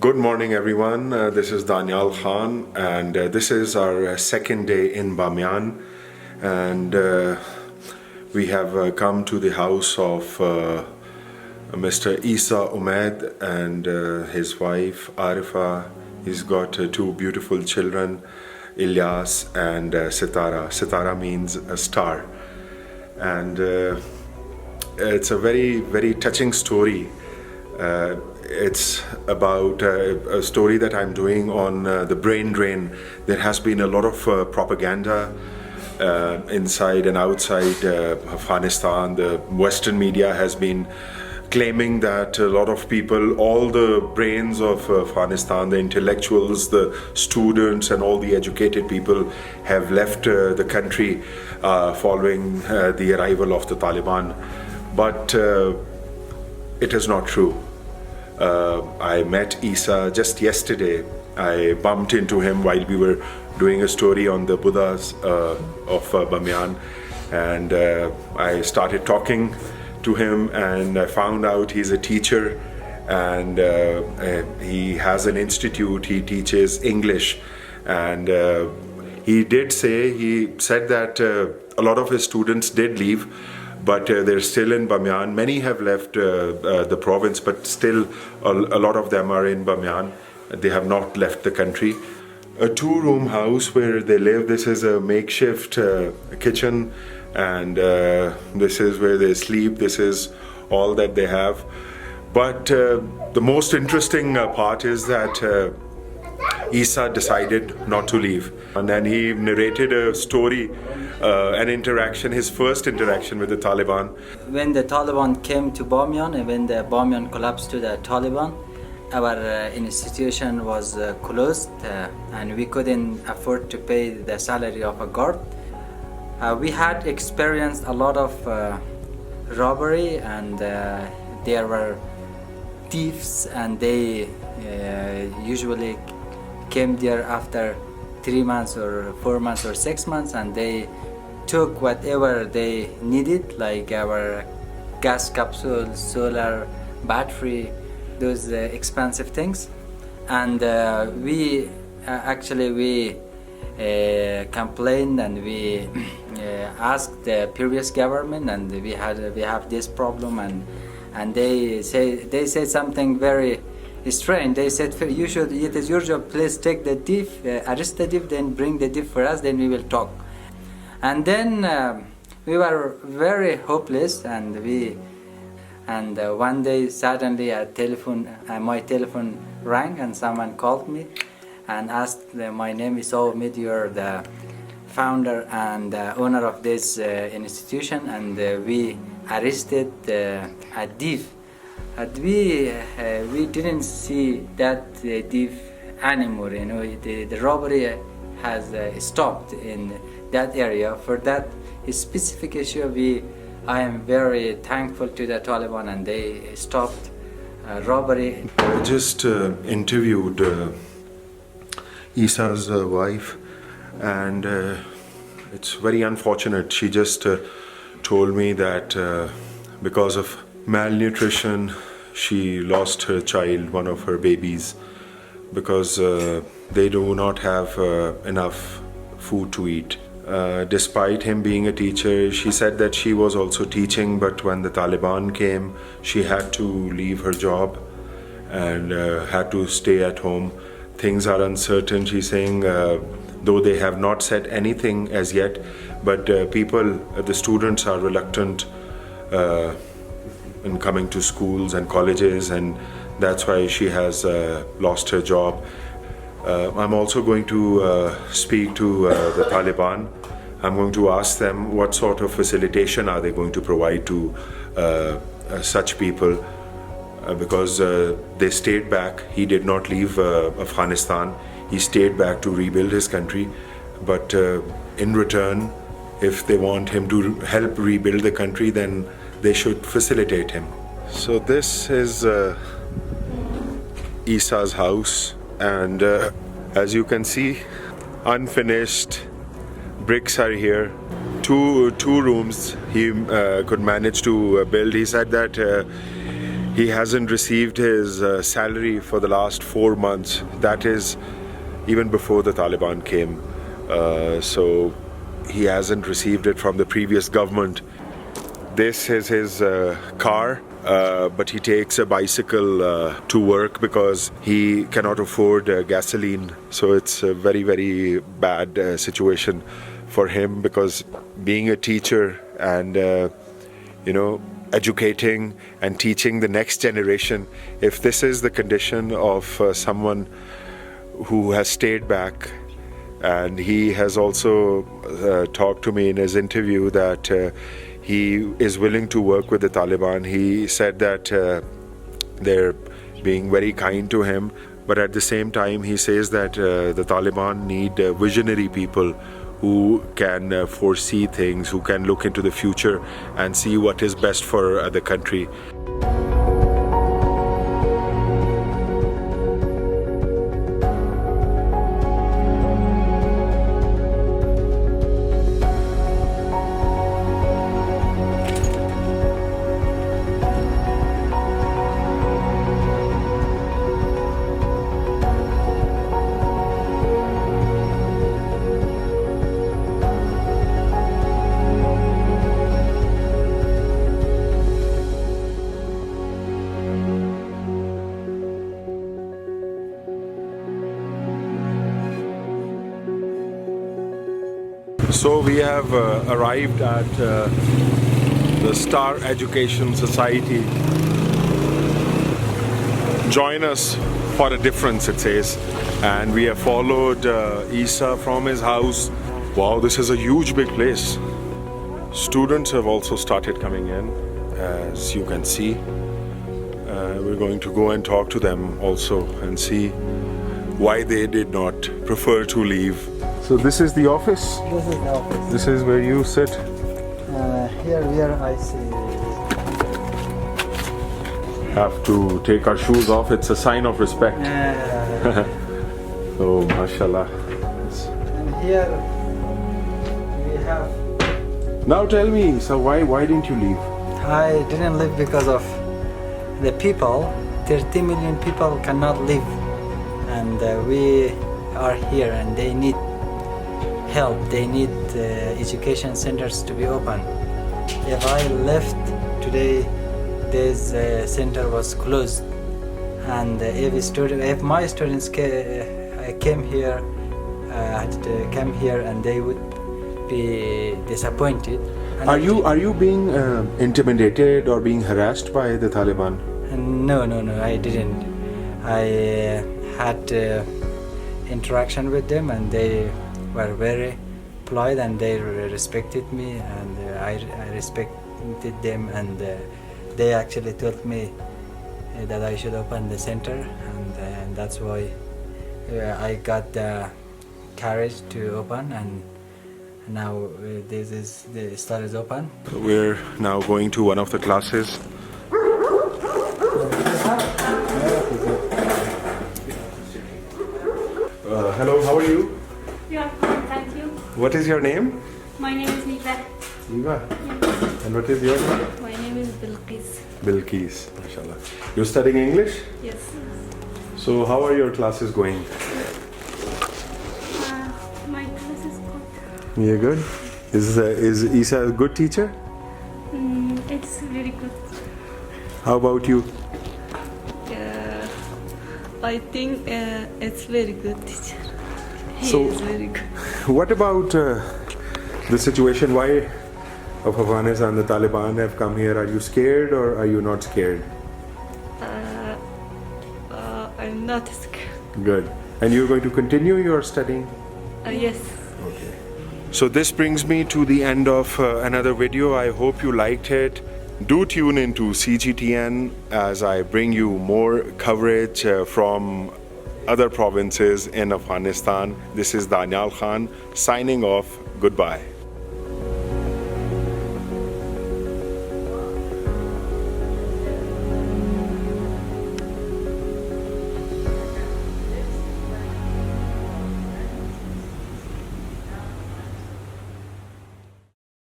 Good morning, everyone. This is Danial Khan, and this is our second day in Bamiyan. And we have come to the house of Mr. Issa Omid and his wife Arifa. He's got two beautiful children, Ilyas and Sitara. Sitara means a star. And it's a very, very touching story. It's about a story that I'm doing on the brain drain. There has been a lot of propaganda inside and outside Afghanistan. The Western media has been claiming that a lot of people, all the brains of Afghanistan, the intellectuals, the students and all the educated people have left the country following the arrival of the Taliban. But it is not true. I met Issa just yesterday. I bumped into him while we were doing a story on the Buddhas of Bamiyan, and I started talking to him, and I found out he's a teacher, and he has an institute. He teaches English, and he said that a lot of his students did leave, but they're still in Bamiyan. Many have left the province, but still a lot of them are in Bamiyan. They have not left the country. A two-room house where they live. This is a makeshift kitchen, and this is where they sleep. This is all that they have. But the most interesting part is that Issa decided not to leave, and then he narrated a story, an interaction, his first interaction with the Taliban. When the Taliban came to Bamiyan and when the Bamiyan collapsed to the Taliban, our institution was closed and we couldn't afford to pay the salary of a guard. We had experienced a lot of robbery, and there were thieves, and they usually came there after 3 months or 4 months or 6 months, and they took whatever they needed, like our gas capsules, solar battery, those expensive things. And we complained, and we asked the previous government, and we have this problem, and they say something very strange. They said, it is your job, please take the thief, arrest the thief, then bring the thief for us, then we will talk. And then we were very hopeless, and one day suddenly my telephone rang, and someone called me and asked, my name is Issa Omid, you're the founder and owner of this institution, and we arrested a thief. And we didn't see that thief anymore. The robbery has stopped in that area. For that specific issue, I am very thankful to the Taliban, and they stopped robbery. I just interviewed Issa's wife, and it's very unfortunate. She just told me that because of malnutrition, she lost her child, one of her babies, because they do not have enough food to eat. Despite him being a teacher, she said that she was also teaching, but when the Taliban came, she had to leave her job and had to stay at home. Things are uncertain, she's saying, though they have not said anything as yet, but the students are reluctant in coming to schools and colleges, and that's why she has lost her job. I'm also going to speak to the Taliban. I'm going to ask them what sort of facilitation are they going to provide to such people, because they stayed back. He did not leave Afghanistan. He stayed back to rebuild his country, but in return, if they want him to help rebuild the country, then they should facilitate him. So this is Issa's house, and as you can see, unfinished bricks are here. Two rooms he could manage to build. He said that He hasn't received his salary for the last 4 months. That is even before the Taliban came. So he hasn't received it from the previous government. This is his car, but he takes a bicycle to work because he cannot afford gasoline. So it's a very, very bad situation for him, because being a teacher and educating and teaching the next generation, if this is the condition of someone who has stayed back. And he has also talked to me in his interview that he is willing to work with the Taliban. He said that they're being very kind to him, but at the same time he says that the Taliban need visionary people who can foresee things, who can look into the future and see what is best for the country. So we have arrived at the Star Education Society. Join us for a difference, it says. And we have followed Issa from his house. Wow, this is a huge big place. Students have also started coming in, as you can see. We're going to go and talk to them also and see why they did not prefer to leave. So this is the office? This is the office. This is where you sit? Here I see. Have to take our shoes off. It's a sign of respect. Oh, mashallah. And here we have. Now tell me, so why didn't you leave? I didn't leave because of the people. 30 million people cannot live, and we are here, and they need help. They need education centers to be open. If I left today, this center was closed, and if my students came here, and they would be disappointed. And Are you being intimidated or being harassed by the Taliban? No, I didn't. I had interaction with them, and they were very polite, and they respected me, and I respected them, and they actually told me that I should open the center, and that's why I got the courage to open, and now the store is open. We're now going to one of the classes. Hello, how are you? Yeah, fine, thank you. What is your name? My name is Niva. Eva. And what is your name? My name is Bilqis. Bilqis, mashallah. You're studying English? Yes. So how are your classes going? My class is good. Yeah, good. Is Isa a good teacher? It's very good. How about you? I think it's very good teacher. He So- is very good. What about the situation? Why of Afghanistan, the Taliban have come here? Are you scared or are you not scared? I'm not scared. Good. And you're going to continue your studying? Yes. Okay. So this brings me to the end of another video. I hope you liked it. Do tune into CGTN as I bring you more coverage from other provinces in Afghanistan. This is Danial Khan signing off. Goodbye.